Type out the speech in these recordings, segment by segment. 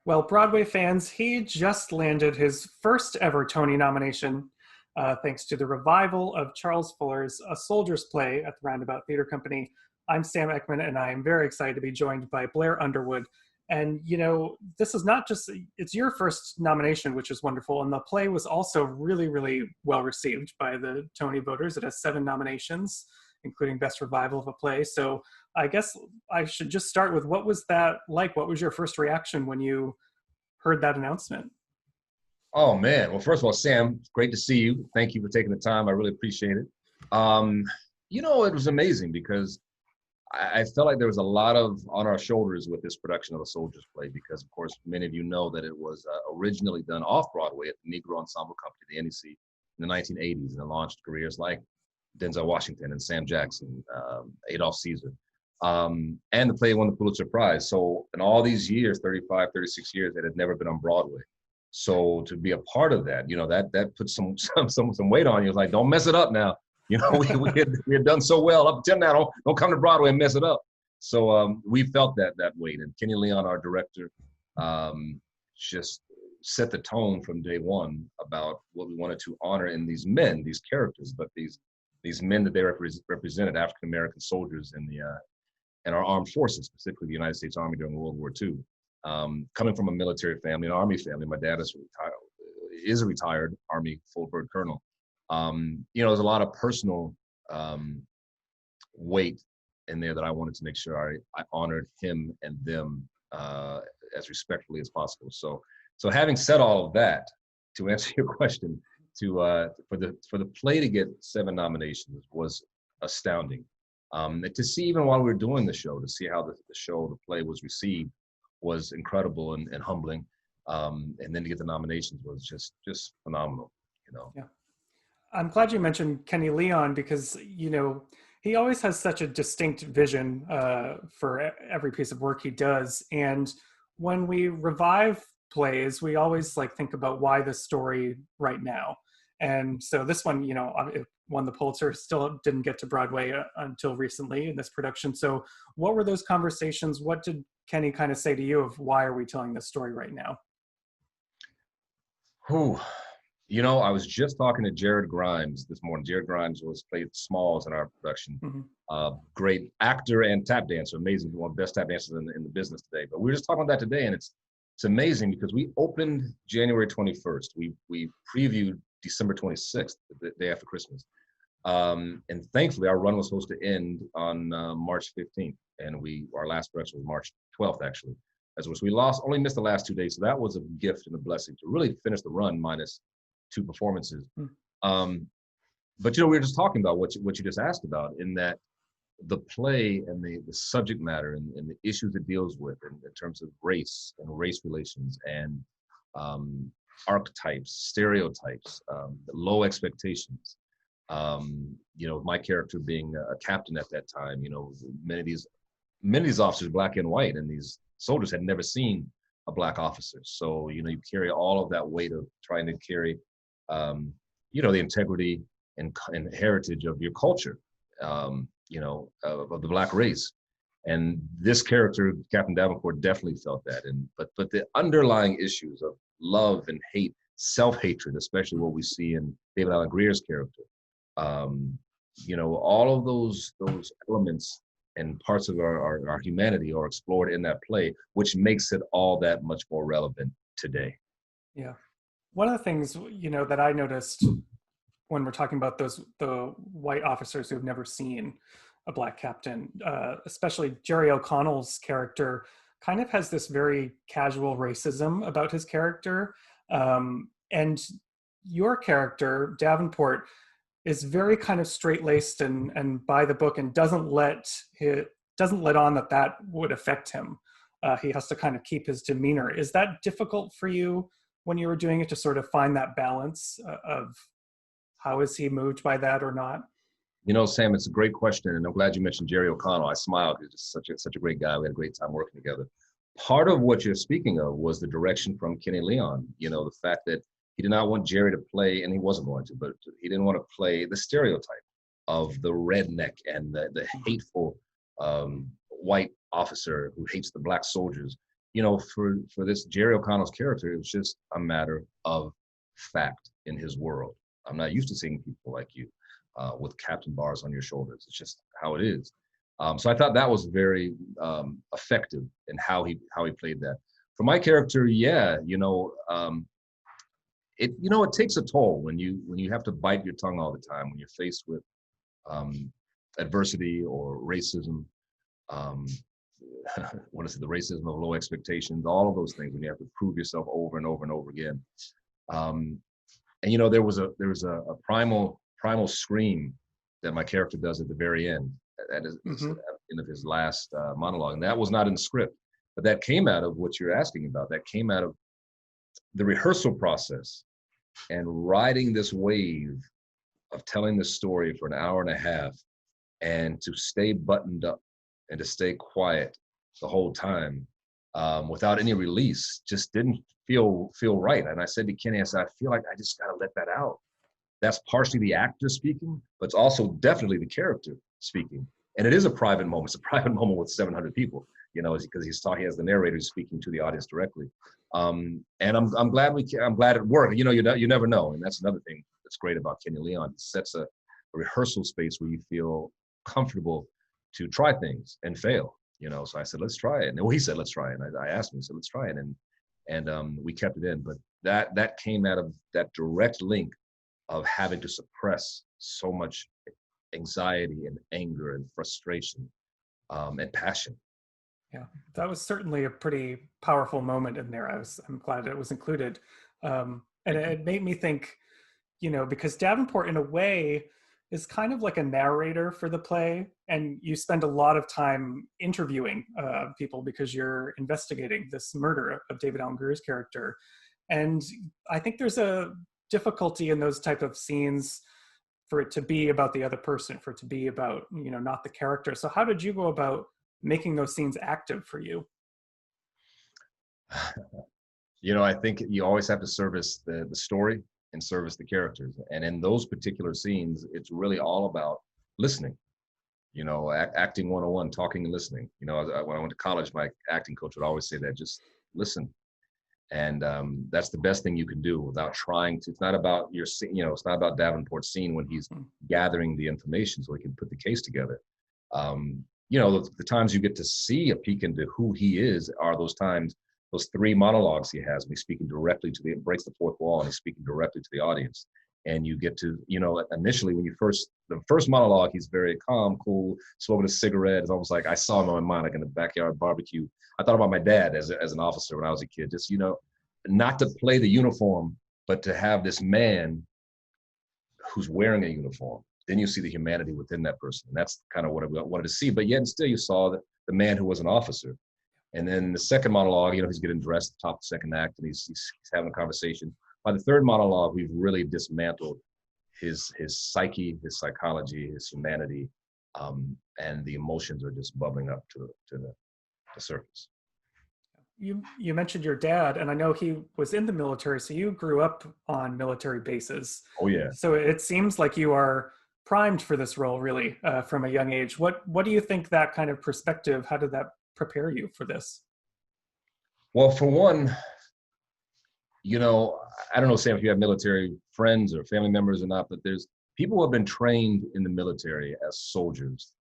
Well, Broadway fans, he just landed his first ever Tony nomination, thanks to the revival of Charles Fuller's A Soldier's Play at the Roundabout Theater Company. I'm Sam Eckmann, and I am very excited to be joined by Blair Underwood. And, this is not just, it's your first nomination, which is wonderful. And the play was also really, really well received by the Tony voters. It has 7 nominations, including Best Revival of a Play. So I guess I should just start with, what was that like? What was your first reaction when you heard that announcement? Oh man. Well, first of all, Sam, it's great to see you. Thank you for taking the time. I really appreciate it. It was amazing because I felt like there was a lot on our shoulders with this production of A Soldier's Play because, of course, many of you know that it was originally done off-Broadway at the Negro Ensemble Company, the NEC, in the 1980s, and it launched careers like Denzel Washington and Sam Jackson, Adolph Caesar. And the play won the Pulitzer Prize. So in all these years, 35, 36 years, it had never been on Broadway. So to be a part of that, that put some weight on you. It was like, don't mess it up now. We had done so well up until now. Don't come to Broadway and mess it up. So we felt that weight. And Kenny Leon, our director, just set the tone from day one about what we wanted to honor in these men, these characters, but these men that they represented, African American soldiers in our armed forces, specifically the United States Army during World War II. Coming from a military family, an Army family, my dad is a retired Army full bird colonel. There's a lot of personal weight in there that I wanted to make sure I honored him and them as respectfully as possible. So having said all of that, to answer your question, for the play to get 7 nominations was astounding. To see, even while we were doing the show, to see how the play was received was incredible and humbling. And then to get the nominations was just phenomenal, Yeah. I'm glad you mentioned Kenny Leon because, he always has such a distinct vision for every piece of work he does. And when we revive plays, we always think about why this story right now. And so this one, it won the Pulitzer, still didn't get to Broadway until recently in this production. So what were those conversations? What did Kenny kind of say to you of why are we telling this story right now? I was just talking to Jared Grimes this morning. Jared Grimes played Smalls in our production. Mm-hmm. Great actor and tap dancer, amazing, one of the best tap dancers in the business today. But we were just talking about that today, and it's amazing because we opened January 21st. We previewed December 26th, the day after Christmas. And thankfully, our run was supposed to end on March 15th, and our last production was March 12th, actually. We only missed the last 2 days, so that was a gift and a blessing to really finish the run minus 2 performances. But we were just talking about what you just asked about, in that the play and the subject matter and the issues it deals with in terms of race and race relations and archetypes, stereotypes, low expectations. My character being a captain at that time, many of these officers, black and white, and these soldiers had never seen a black officer. So, you carry all of that weight of trying to carry, the integrity and heritage of your culture, of the black race. And this character, Captain Davenport, definitely felt that. But the underlying issues of love and hate, self-hatred, especially what we see in David Allen Greer's character, all of those elements and parts of our humanity are explored in that play, which makes it all that much more relevant today. Yeah. One of the things, that I noticed when we're talking about the white officers who've never seen a black captain, especially Jerry O'Connell's character, kind of has this very casual racism about his character. And your character, Davenport, is very kind of straight-laced and by the book, and doesn't let on that would affect him. He has to kind of keep his demeanor. Is that difficult for you when you were doing it, to sort of find that balance of how is he moved by that or not? Sam, it's a great question, and I'm glad you mentioned Jerry O'Connell. I smiled. He's just such a great guy. We had a great time working together. Part of what you're speaking of was the direction from Kenny Leon. The fact that he did not want Jerry to play, and he wasn't going to, but he didn't want to play the stereotype of the redneck and the hateful white officer who hates the black soldiers. for this Jerry O'Connell's character, it was just a matter of fact in his world. I'm not used to seeing people like you with captain bars on your shoulders. It's just how it is. So I thought that was very effective in how he played that. For my character, yeah, it takes a toll when you have to bite your tongue all the time when you're faced with adversity or racism. What is it? The racism of low expectations, all of those things when you have to prove yourself over and over and over again. And there was a primal scream that my character does at the very end. That is at the end of his last monologue, and that was not in the script, but that came out of what you're asking about. That came out of the rehearsal process and riding this wave of telling the story for an hour and a half, and to stay buttoned up and to stay quiet the whole time without any release just didn't feel right. And I said to Kenny, I said, I feel like I just got to let that out. That's partially the actor speaking, but it's also definitely the character speaking. And it is a private moment. It's a private moment with 700 people, because he's talking as the narrator is speaking to the audience directly. And I'm glad it worked. You never know. And that's another thing that's great about Kenny Leon. It sets a rehearsal space where you feel comfortable to try things and fail. So I said, let's try it. And he said, let's try it. And I asked him, so let's try it. And we kept it in. But that came out of that direct link of having to suppress so much anxiety and anger and frustration and passion. Yeah, that was certainly a pretty powerful moment in there. I'm glad it was included. And it made me think, because Davenport in a way is kind of like a narrator for the play, and you spend a lot of time interviewing people because you're investigating this murder of David Alan Grier's character. And I think there's a difficulty in those type of scenes for it to be about the other person, for it to be about, not the character. So how did you go about making those scenes active for you? I think you always have to service the story and service the characters. And in those particular scenes, it's really all about listening. Acting 101, talking and listening. When I went to college, my acting coach would always say that, just listen. And that's the best thing you can do without trying to. It's not about it's not about Davenport's scene when he's gathering the information so he can put the case together. The times you get to see a peek into who he is are those times, those 3 monologues he has when he's speaking directly to breaks the fourth wall and he's speaking directly to the audience. And you get to, initially when the first monologue, he's very calm, cool, smoking a cigarette. It's almost like I saw him in my mind, like in the backyard barbecue. I thought about my dad as an officer when I was a kid, just, not to play the uniform, but to have this man who's wearing a uniform. Then you see the humanity within that person. And that's kind of what I wanted to see. But yet and still you saw the man who was an officer. And then the second monologue, he's getting dressed at the top of the second act and he's having a conversation. By the third monologue, we've really dismantled his psyche, his psychology, his humanity, and the emotions are just bubbling up to the surface. You mentioned your dad, and I know he was in the military, so you grew up on military bases. Oh yeah. So it seems like you are primed for this role, really, from a young age. What do you think that kind of perspective? How did that prepare you for this? Well, for one, I don't know, Sam, if you have military friends or family members or not, but there's people who have been trained in the military as soldiers.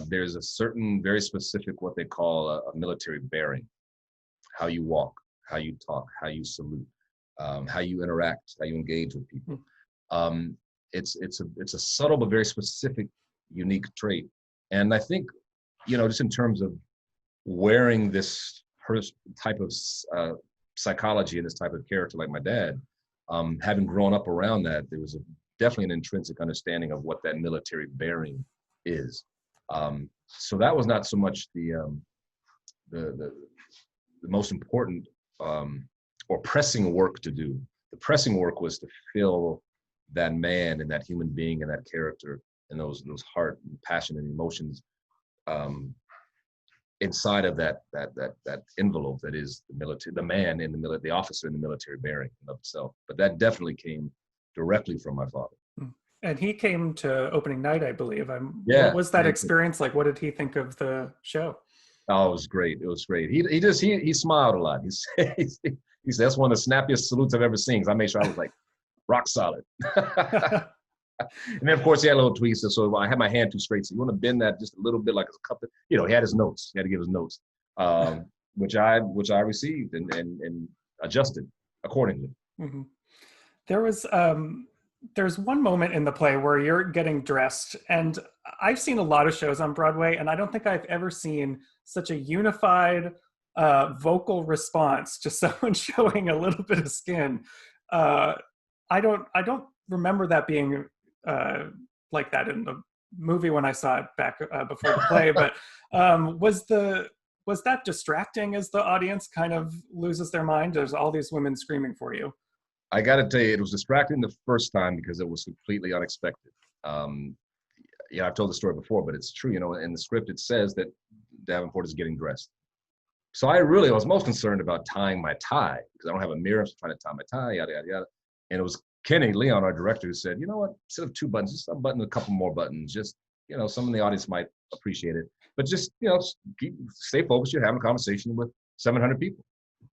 There's a certain very specific, what they call a military bearing, how you walk, how you talk, how you salute, how you interact, how you engage with people. It's a subtle but very specific, unique trait. And I think, just in terms of wearing this type of psychology and this type of character like my dad, having grown up around that, there was definitely an intrinsic understanding of what that military bearing is. So that was not so much the most important or pressing work to do. The pressing work was to fill that man and that human being and that character and those heart and passion and emotions inside of that envelope that is the military, the man in the military, the officer in the military bearing of itself. But that definitely came directly from my father. And he came to opening night, I believe. Yeah. What was that experience like? What did he think of the show? Oh, it was great. It was great. He smiled a lot. He said, he said that's one of the snappiest salutes I've ever seen. 'Cause I made sure I was like rock solid. And then of course he had a little tweaks. So I had my hand too straight. So you want to bend that just a little bit, like a cup. You know, he had his notes. He had to give his notes, which I received and adjusted accordingly. Mm-hmm. There was there's one moment in the play where you're getting dressed, and I've seen a lot of shows on Broadway, and I don't think I've ever seen such a unified vocal response to someone showing a little bit of skin. I don't remember that being like that in the movie when I saw it back before the play. But was that distracting as the audience kind of loses their mind? There's all these women screaming for you. I got to tell you, it was distracting the first time because it was completely unexpected. Yeah, I've told the story before, but it's true. You know, in the script it says that Davenport is getting dressed. So I was most concerned about tying my tie because I don't have a mirror. So I'm trying to tie my tie, yada yada yada. And it was Kenny Leon, our director, who said, you know what, instead of 2 buttons, just unbutton a couple more buttons. Just, you know, some in the audience might appreciate it. But just, you know, stay focused. You're having a conversation with 700 people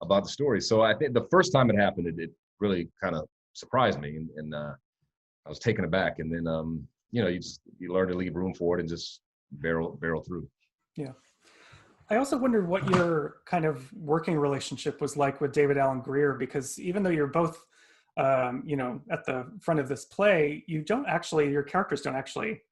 about the story. So I think the first time it happened, it really kind of surprised me. And I was taken aback. And then, you know, you learn to leave room for it and just barrel through. Yeah. I also wondered what your kind of working relationship was like with David Alan Grier, because even though you're both, you know, at the front of this play, your characters don't actually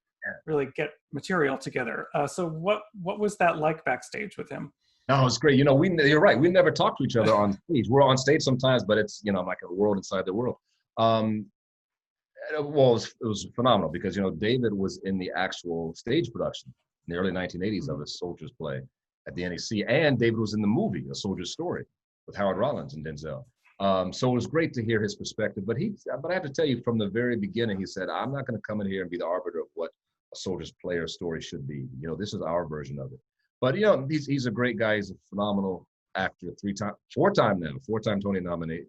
really get material together. So what was that like backstage with him? No, it's great. You know, you're right. We never talk to each other on stage. We're on stage sometimes, but it's, you know, like a world inside the world. Well, it was phenomenal because, you know, David was in the actual stage production in the early 1980s of a Soldier's play at the NEC. And David was in the movie, A Soldier's Story, with Howard Rollins and Denzel. So it was great to hear his perspective. But I have to tell you, from the very beginning, he said, I'm not going to come in here and be the arbiter of what a soldier's play or story should be. You know, this is our version of it. But, you know, he's a great guy. He's a phenomenal actor, four-time Tony nominee,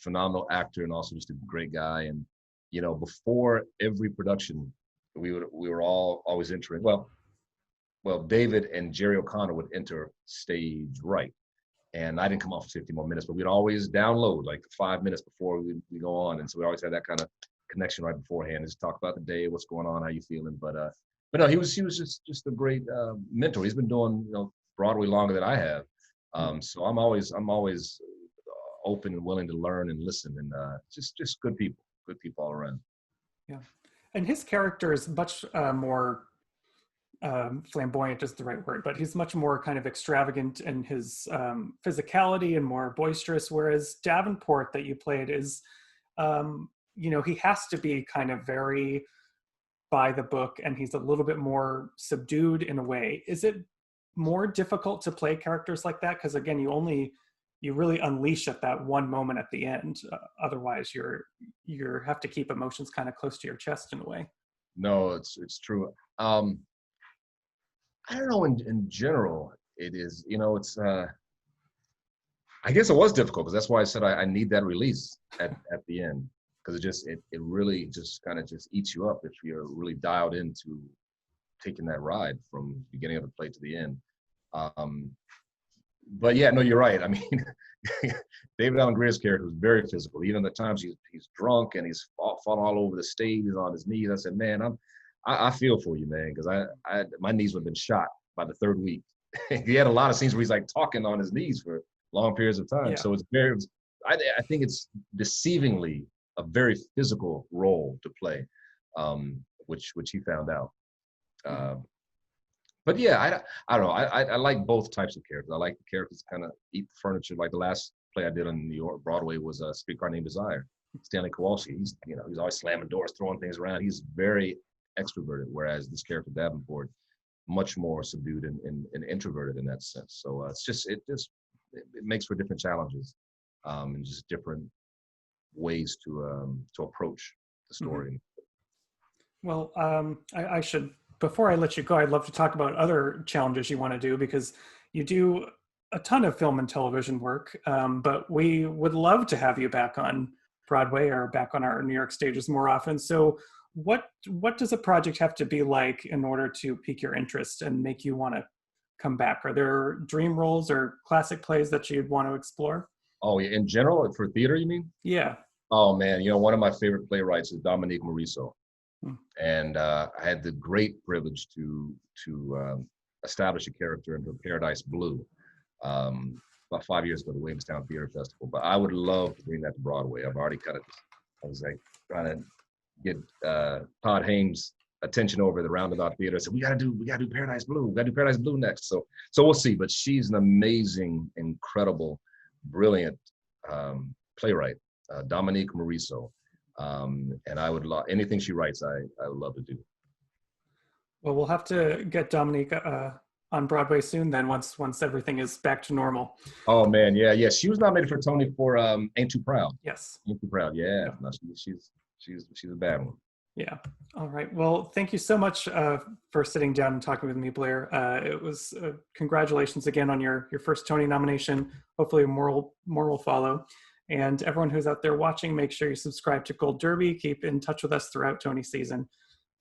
phenomenal actor, and also just a great guy. And, you know, before every production, we were all always entering. Well, David and Jerry O'Connor would enter stage right. And I didn't come off for 50 more minutes, but we'd always download like 5 minutes before we go on. And so we always had that kind of connection right beforehand, just talk about the day, what's going on, how you feeling. But no, he was just a great mentor. He's been doing, you know, Broadway longer than I have. So I'm always open and willing to learn and listen, and just good people all around. Yeah. And his character is much more flamboyant is the right word, but he's much more kind of extravagant in his physicality and more boisterous, whereas Davenport that you played is, you know, he has to be kind of very by the book, and he's a little bit more subdued in a way. Is it more difficult to play characters like that? Because again, you really unleash at that one moment at the end. Otherwise, you have to keep emotions kind of close to your chest in a way. No, it's true. I don't know. In general, it is. You know, it's. I guess it was difficult because that's why I said I need that release at the end, because it really just kind of just eats you up if you're really dialed into taking that ride from beginning of the play to the end. But yeah, no, you're right. I mean, David Alan Grier's character was very physical. Even at times he's drunk and he's falling all over the stage, he's on his knees. I said, man, I feel for you, man, because my knees would have been shot by the 3rd week. He had a lot of scenes where he's like talking on his knees for long periods of time. Yeah. So I think it's deceivingly a very physical role to play, which he found out. But yeah, I don't know. I like both types of characters. I like the characters kind of eat the furniture. Like the last play I did on New York Broadway was a Streetcar Named Desire. Stanley Kowalski. He's always slamming doors, throwing things around. He's very extroverted, whereas this character Davenport, much more subdued and introverted in that sense. So it makes for different challenges, and just different ways to approach the story. Well, I should. Before I let you go, I'd love to talk about other challenges you want to do, because you do a ton of film and television work, but we would love to have you back on Broadway or back on our New York stages more often. So what does a project have to be like in order to pique your interest and make you want to come back? Are there dream roles or classic plays that you'd want to explore? Oh, yeah. In general, for theater, you mean? Yeah. Oh man, one of my favorite playwrights is Dominique Morisseau, Hmm. and I had the great privilege to establish a character in her Paradise Blue about 5 years ago at the Williamstown Theater Festival. But I would love to bring that to Broadway. I've already I was like trying to get Todd Haynes' attention over at the Roundabout Theater. I said, we gotta do Paradise Blue. We gotta do Paradise Blue next. So we'll see. But she's an amazing, incredible, brilliant playwright, Dominique Morisseau. And I would love anything she writes. I would love to do. Well, we'll have to get Dominique on Broadway soon. Then once everything is back to normal. Oh man, yeah. She was nominated for Tony for Ain't Too Proud. Yes. Ain't Too Proud. Yeah. No, she's a bad one. Yeah. All right. Well, thank you so much for sitting down and talking with me, Blair. It was congratulations again on your first Tony nomination. Hopefully more will follow. And everyone who's out there watching, make sure you subscribe to Gold Derby. Keep in touch with us throughout Tony season.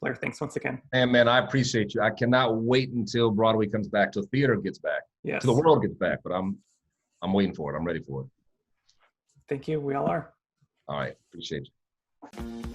Blair, thanks once again. And man, I appreciate you. I cannot wait until Broadway comes back, till theater gets back, yes, till the world gets back. But I'm waiting for it. I'm ready for it. Thank you. We all are. All right. Appreciate you.